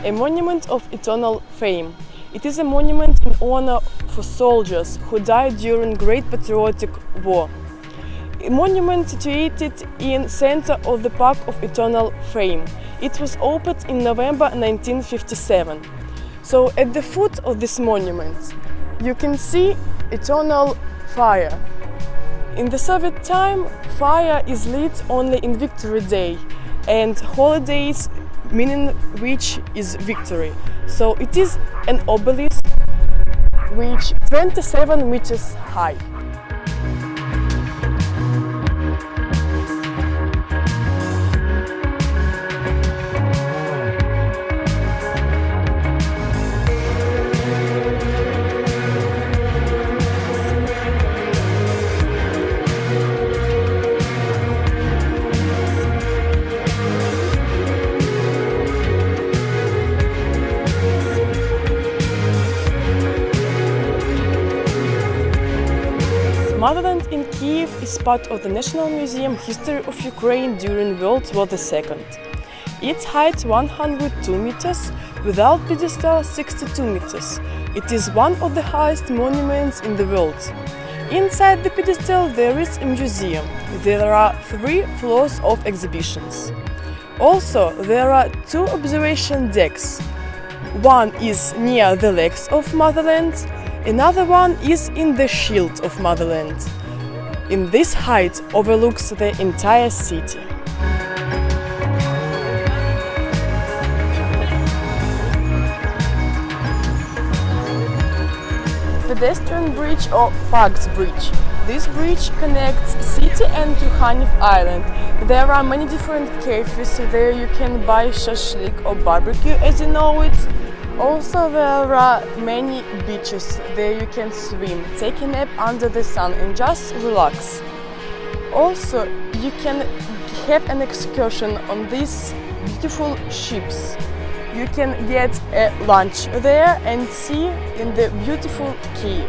a monument of eternal fame. It is a monument in honor for soldiers who died during Great Patriotic War. A monument situated in center of the Park of Eternal Fame. It was opened in November 1957. So at the foot of this monument you can see eternal fire. In the Soviet time, fire is lit only in Victory Day and holidays, meaning which is victory. So it is an obelisk which 27 meters high. Motherland in Kiev is part of the National Museum History of Ukraine during World War II. Its height 102 meters, without pedestal 62 meters. It is one of the highest monuments in the world. Inside the pedestal there is a museum. There are 3 floors of exhibitions. Also, there are 2 observation decks. One is near the legs of Motherland. Another one is in the shield of Motherland. In this height overlooks the entire city. Pedestrian bridge or Pax Bridge. This bridge connects city and Kyiv Island. There are many different cafes. There you can buy shashlik or barbecue, as you know it. Also, there are many beaches. There you can swim, take a nap under the sun and just relax. Also, you can have an excursion on these beautiful ships. You can get a lunch there and see in the beautiful Kyiv.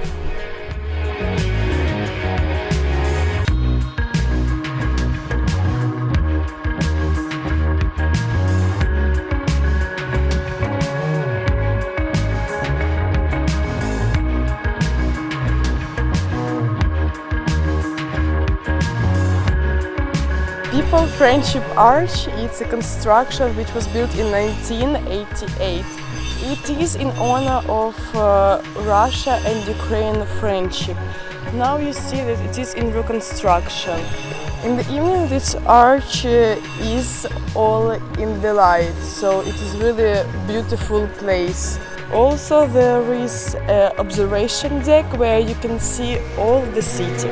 People Friendship Arch, it's a construction which was built in 1988. It is in honor of Russia and Ukraine friendship. Now you see that it is in reconstruction. In the evening this arch is all in the light, so it is really a beautiful place. Also there is an observation deck where you can see all the city.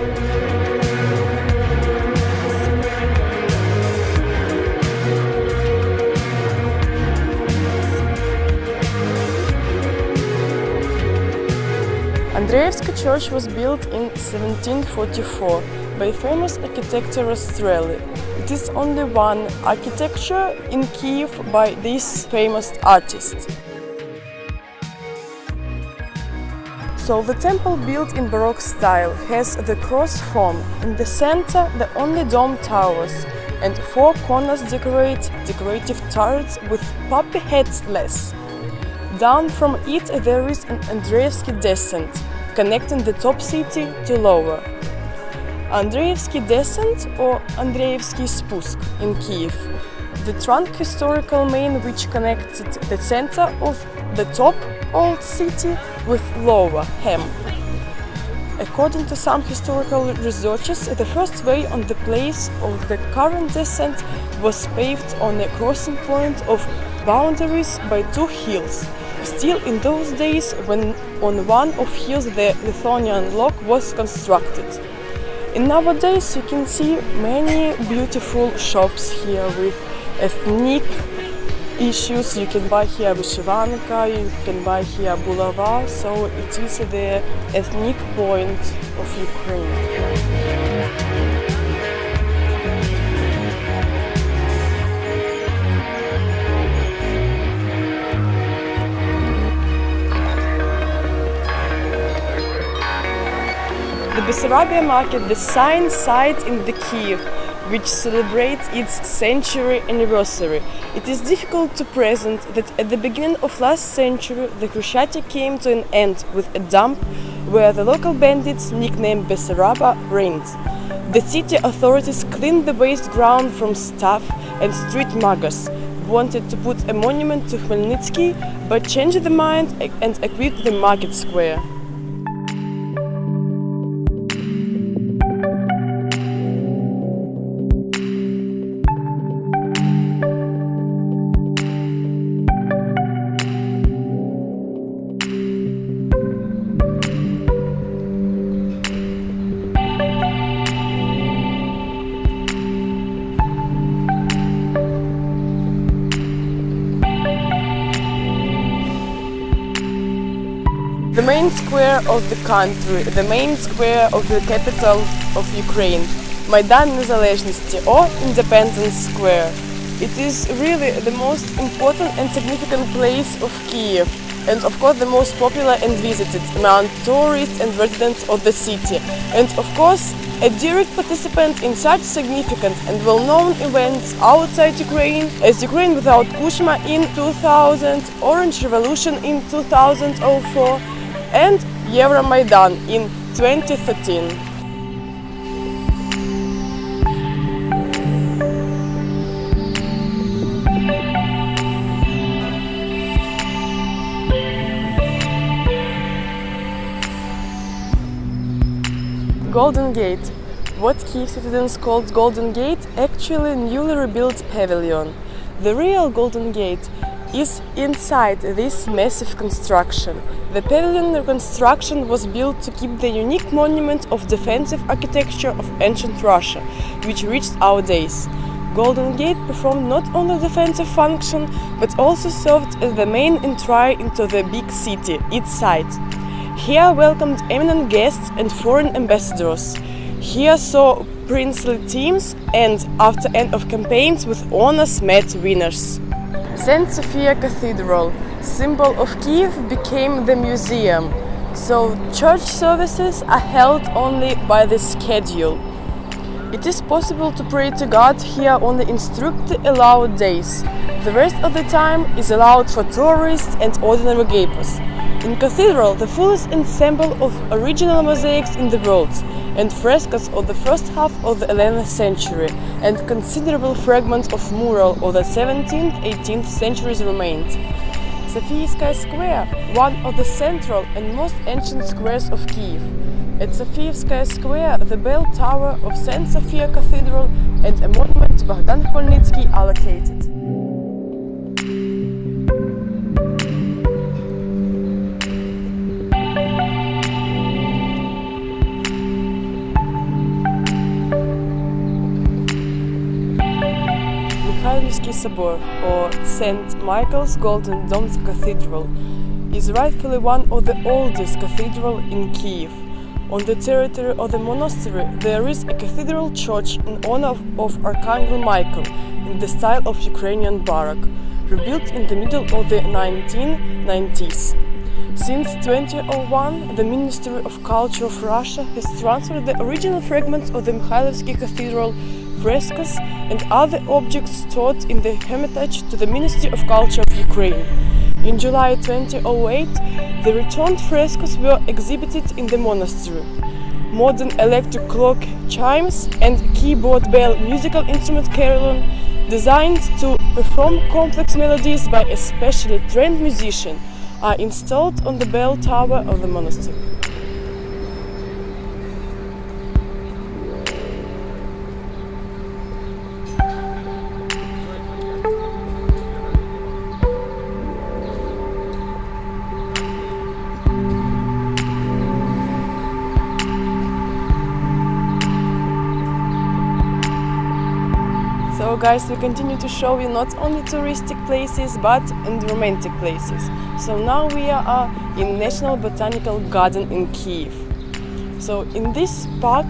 Andreevsky Church was built in 1744 by famous architect Rastrelli. It is only one architecture in Kyiv by this famous artist. So the temple, built in Baroque style, has the cross form. In the center the only dome towers and 4 corners decorate decorative turrets with poppy heads less. Down from it there is an Andreevsky descent, connecting the top city to lower. Andreevsky descent or Andreevsky Spusk in Kyiv, the trunk historical main which connected the center of the top old city with lower Hem. According to some historical researchers, the first way on the place of the current descent was paved on a crossing point of boundaries by 2 hills. Still in those days, when on one of hills the Lithuanian lock was constructed. In nowadays you can see many beautiful shops here with ethnic issues. You can buy here vyshivanka, you can buy here bulava, so it is the ethnic point of Ukraine. The Bessarabia market, the sign site in the Kyiv, which celebrates its century anniversary. It is difficult to present that at the beginning of last century the Cruciate came to an end with a dump where the local bandits nicknamed Bessaraba reigned. The city authorities cleaned the waste ground from stuff and street muggers, wanted to put a monument to Khmelnytsky, but changed their mind and equipped the market square. The main square of the country, the main square of the capital of Ukraine, Майдан Незалежності or Independence Square. It is really the most important and significant place of Kiev, and of course the most popular and visited among tourists and residents of the city, and of course a direct participant in such significant and well-known events outside Ukraine as Ukraine without Kushma in 2000, Orange Revolution in 2004 and Euromaidan in 2013. Golden Gate. What Kiev citizens called Golden Gate, actually newly rebuilt pavilion. The real Golden Gate is inside this massive construction. The pavilion reconstruction was built to keep the unique monument of defensive architecture of ancient Russia, which reached our days. Golden Gate performed not only defensive function, but also served as the main entry into the big city, its site. Here welcomed eminent guests and foreign ambassadors. Here saw princely teams and, after end of campaigns, with honors met winners. St. Sophia Cathedral, symbol of Kiev, became the museum, so church services are held only by the schedule. It is possible to pray to God here only in strictly allowed days. The rest of the time is allowed for tourists and ordinary gapers. In Cathedral, the fullest ensemble of original mosaics in the world, and frescoes of the first half of the 11th century, and considerable fragments of mural of the 17th, 18th centuries remained. Sofievskaya Square, one of the central and most ancient squares of Kiev. At Sofievskaya Square, the bell tower of St. Sophia Cathedral and a monument to Bogdan Khmelnytsky are located. Mikhailivsky Собор, or St. Michael's Golden Domed Cathedral, is rightfully one of the oldest cathedrals in Kiev. On the territory of the monastery there is a cathedral church in honor of Archangel Michael in the style of Ukrainian Baroque, rebuilt in the middle of the 1990s. Since 2001, the Ministry of Culture of Russia has transferred the original fragments of the Mikhailivsky Cathedral, frescoes and other objects stored in the Hermitage to the Ministry of Culture of Ukraine. In July 2008, the returned frescoes were exhibited in the monastery. Modern electric clock, chimes and keyboard bell musical instrument carillon, designed to perform complex melodies by a specially trained musician, are installed on the bell tower of the monastery. So guys, we continue to show you not only touristic places but and romantic places. So now we are in National Botanical Garden in Kyiv. So in this park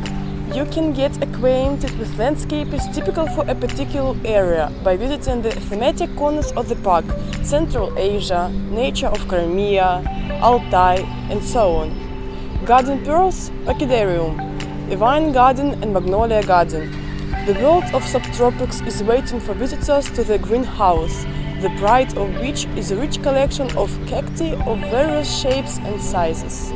you can get acquainted with landscapes typical for a particular area by visiting the thematic corners of the park: Central Asia, nature of Crimea, Altai and so on. Garden pearls, orchidaarium, a vine garden and magnolia garden. The world of subtropics is waiting for visitors to the greenhouse, the pride of which is a rich collection of cacti of various shapes and sizes.